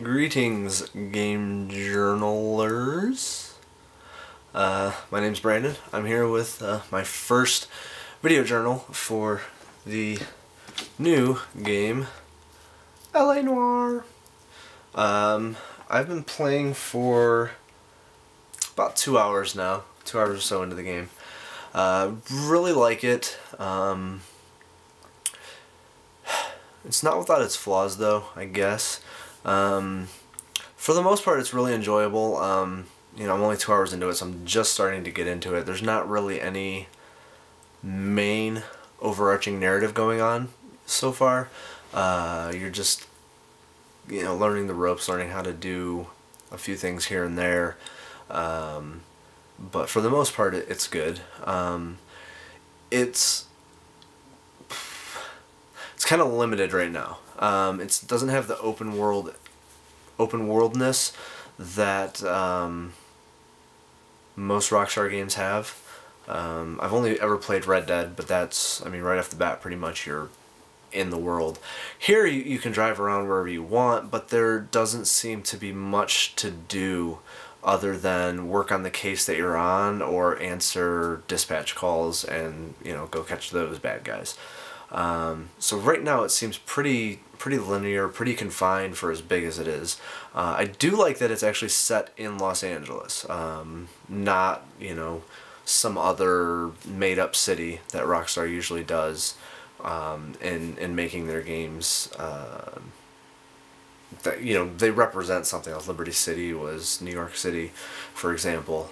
Greetings, game journalers. My name's Brandon. I'm here with my first video journal for the new game, Noire. I've been playing for about 2 hours now, 2 hours or so into the game. Really like it. It's not without its flaws though, I guess. For the most part, it's really enjoyable. You know, I'm only 2 hours into it, so I'm just starting to get into it. There's not really any main overarching narrative going on so far. You're just, you know, learning the ropes, learning how to do a few things here and there. But for the most part, it's good. It's kind of limited right now. It doesn't have the open worldness that most Rockstar games have. I've only ever played Red Dead, but that's, I mean, right off the bat, pretty much you're in the world. Here you can drive around wherever you want, but there doesn't seem to be much to do other than work on the case that you're on or answer dispatch calls and, you know, go catch those bad guys. So right now it seems pretty linear, pretty confined for as big as it is. I do like that it's actually set in Los Angeles, not, you know, some other made-up city that Rockstar usually does in making their games. That, you know, they represent something else. Liberty City was New York City, for example.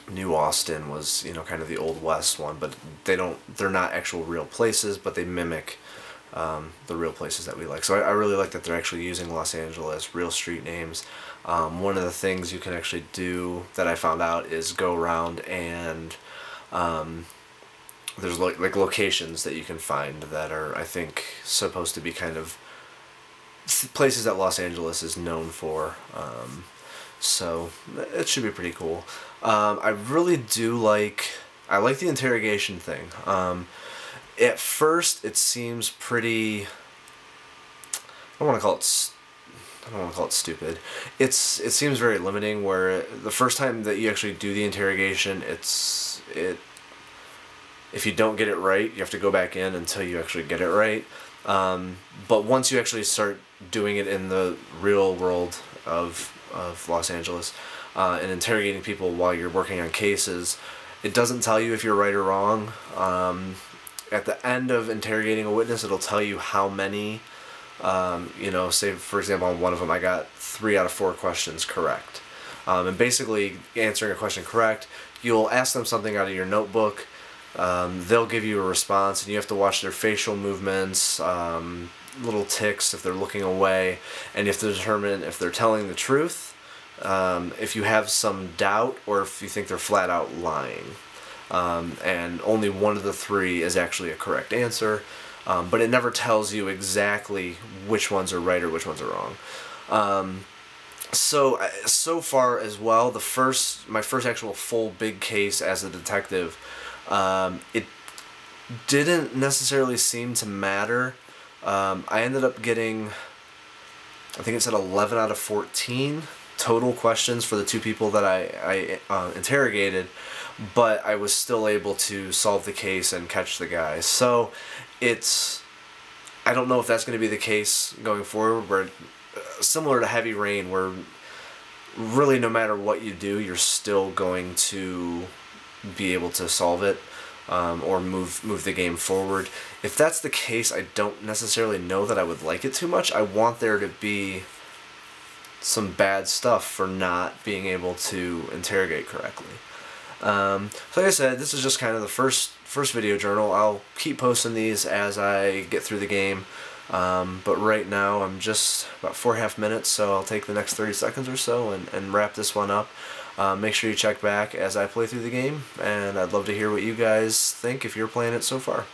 New Austin was, you know, kind of the Old West one, but they're not actual real places, but they mimic the real places that we like. So I really like that they're actually using Los Angeles, real street names. One of the things you can actually do that I found out is go around and there's like locations that you can find that are, I think, supposed to be kind of places that Los Angeles is known for. So it should be pretty cool. I really do like the interrogation thing. At first it seems pretty, I don't want to call it stupid. It seems very limiting, where the first time that you actually do the interrogation, if you don't get it right, you have to go back in until you actually get it right. But once you actually start doing it in the real world of Los Angeles and interrogating people while you're working on cases, it doesn't tell you if you're right or wrong. At the end of interrogating a witness, it'll tell you how many, you know, say for example on one of them I got 3 out of 4 questions correct. And basically answering a question correct, you'll ask them something out of your notebook. They'll give you a response, and you have to watch their facial movements, little ticks if they're looking away, and you have to determine if they're telling the truth, if you have some doubt, or if you think they're flat out lying. And only one of the 3 is actually a correct answer, but it never tells you exactly which ones are right or which ones are wrong. So far as well, my first actual full big case as a detective, it didn't necessarily seem to matter. I ended up getting, I think it said 11 out of 14 total questions for the 2 people that I interrogated, but I was still able to solve the case and catch the guy. So I don't know if that's going to be the case going forward, where similar to Heavy Rain, where really no matter what you do, you're still going to be able to solve it. Or move the game forward. If that's the case, I don't necessarily know that I would like it too much. I want there to be some bad stuff for not being able to interrogate correctly. So like I said, this is just kind of the first video journal. I'll keep posting these as I get through the game. But right now I'm just about 4.5 minutes, so I'll take the next 30 seconds or so and wrap this one up. Make sure you check back as I play through the game, and I'd love to hear what you guys think if you're playing it so far.